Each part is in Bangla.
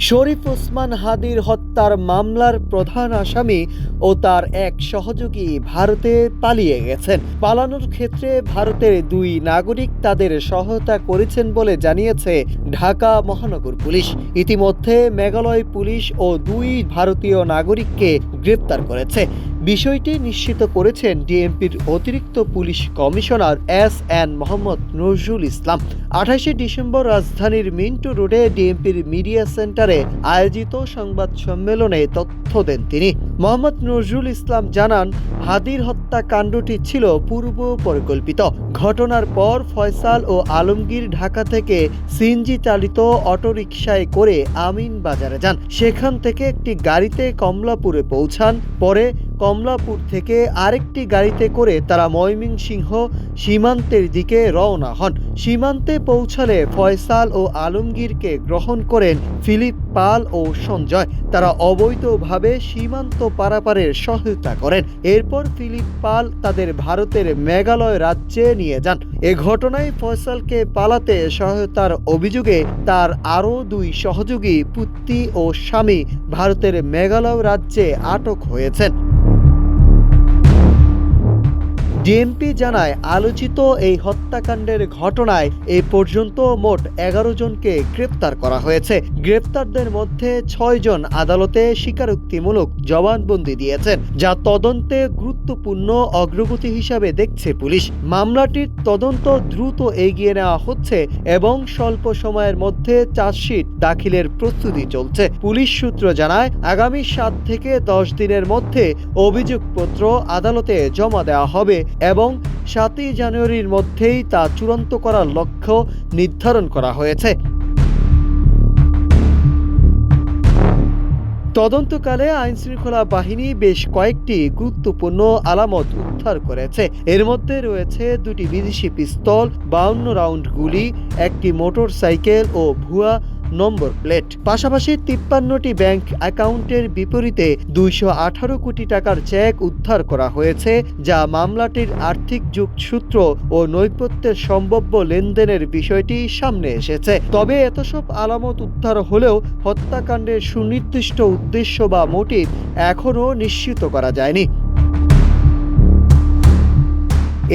শরীফ ওসমান হাদির হত্যার মামলার প্রধান আসামি ও তার এক সহযোগী ভারতে পালিয়ে গেছেন। পালানোর ক্ষেত্রে ভারতের দুই নাগরিক তাদের সহায়তা করেছেন বলে জানিয়েছে ঢাকা মহানগর পুলিশ। ইতিমধ্যে মেঘালয় পুলিশ ও দুই ভারতীয় নাগরিককে গ্রেপ্তার করেছে। বিষয়টি নিশ্চিত করেছেন ডিএমপির অতিরিক্ত police commissioner S N. Mohammad Nazrul Islam. 28 December রাজধানীর মিন্টু রোডে ডিএমপির মিডিয়া সেন্টারে আয়োজিত সংবাদ সম্মেলনে তথ্য দেন তিনি। মোহাম্মদ নজরুল ইসলাম জানান, হাদির হত্যাকাণ্ডটি ছিল পূর্ব পরিকল্পিত। ঘটনার পর ফয়সাল ও আলমগীর ঢাকা থেকে সিএনজি চালিত অটোরিকশায় করে আমিন বাজারে যান। সেখান থেকে একটি গাড়িতে কমলাপুরে পৌঁছান। পরে কমলাপুর থেকে আরেকটি গাড়িতে করে তারা ময়মনসিংহ সীমান্তের দিকে রওনা হন। সীমান্তে পৌঁছালে ফয়সাল ও আলমগীরকে গ্রহণ করেন ফিলিপ পাল ও সঞ্জয়। তারা অবৈধভাবে সীমান্ত পারাপারের সহায়তা করেন। এরপর ফিলিপ পাল তাদের ভারতের মেঘালয় রাজ্যে নিয়ে যান। এ ঘটনায় ফয়সালকে পালাতে সহায়তার অভিযোগে তার আরও দুই সহযোগী পুত্তি ও স্বামী ভারতের মেঘালয় রাজ্যে আটক হয়েছেন। ডিএমপি জানায়, আলোচিত এই হত্যাকাণ্ডের ঘটনায় এ পর্যন্ত মোট 11 জনকে গ্রেপ্তার করা হয়েছে। গ্রেপ্তারদের মধ্যে 6 জন আদালতে স্বীকারোক্তিমূলক জবানবন্দি দিয়েছেন, যা তদন্তে গুরুত্বপূর্ণ অগ্রগতি হিসাবে দেখছে পুলিশ। মামলাটির তদন্ত দ্রুত এগিয়ে নেওয়া হচ্ছে এবং স্বল্প সময়ের মধ্যে চার্জশিট দাখিলের প্রস্তুতি চলছে। পুলিশ সূত্র জানায়, আগামী 7 থেকে 10 দিনের মধ্যে অভিযোগপত্র আদালতে জমা দেওয়া হবে এবং 7 জানুয়ারির মধ্যেই তা চূড়ান্ত করার লক্ষ্য নির্ধারণ করা হয়েছে। তদন্তকালে আইনশৃঙ্খলা বাহিনী বেশ কয়েকটি গুরুত্বপূর্ণ আলামত উদ্ধার করেছে। এর মধ্যে রয়েছে 2টি বিদেশি পিস্তল, 52 রাউন্ড গুলি, একটি মোটরসাইকেল ও ভুয়া নম্বর প্লেট। পাশাপাশি 53টি ব্যাংক অ্যাকাউন্টের বিপরীতে 218 কোটি টাকার চেক উদ্ধার করা হয়েছে, যা মামলাটির আর্থিক যোগসূত্র ও নৈপথ্যের সম্ভাব্য লেনদেনের বিষয়টি সামনে এসেছে। তবে এত সব আলামত উদ্ধার হলেও হত্যাকাণ্ডের সুনির্দিষ্ট উদ্দেশ্য বা মোটিভ এখনও নিশ্চিত করা যায়নি।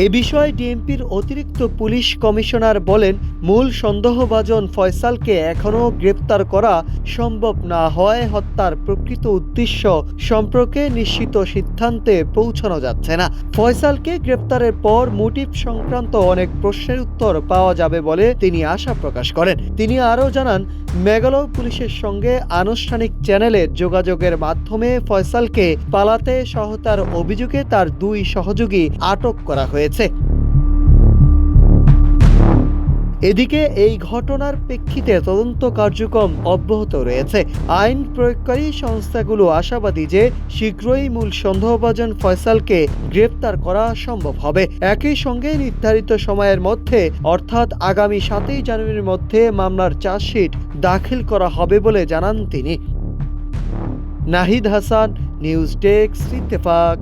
এ বিষয়ে ডিএমপির অতিরিক্ত পুলিশ কমিশনার বলেন, মূল সন্দেহভাজন ফয়সালকে এখনও গ্রেপ্তার করা সম্ভব না হওয়ায় হত্যার প্রকৃত উদ্দেশ্য সম্পর্কে নিশ্চিত সিদ্ধান্তে পৌঁছানো যাচ্ছে না। ফয়সালকে গ্রেপ্তারের পর মোটিভ সংক্রান্ত অনেক প্রশ্নের উত্তর পাওয়া যাবে বলে তিনি আশা প্রকাশ করেন। তিনি আরও জানান, মেঘালয় পুলিশের সঙ্গে আনুষ্ঠানিক চ্যানেলের যোগাযোগের মাধ্যমে ফয়সালকে পালাতে সহায়তার অভিযোগে তার দুই সহযোগী আটক করা হয়েছে। এদিকে এই ঘটনার প্রেক্ষিতে তদন্ত কার্যক্রম অব্যাহত রয়েছে। আইন প্রয়োগকারী সংস্থাগুলো আশাবাদী যে শীঘ্রই মূল সন্দেহভাজন ফয়সালকে গ্রেপ্তার করা সম্ভব হবে। একই সঙ্গে নির্ধারিত সময়ের মধ্যে অর্থাৎ আগামী 7 জানুয়ারির মধ্যে মামলার চার্জশিট দাখিল করা হবে বলে জানান তিনি। Nahid Hasan, news desk, Ittefaq.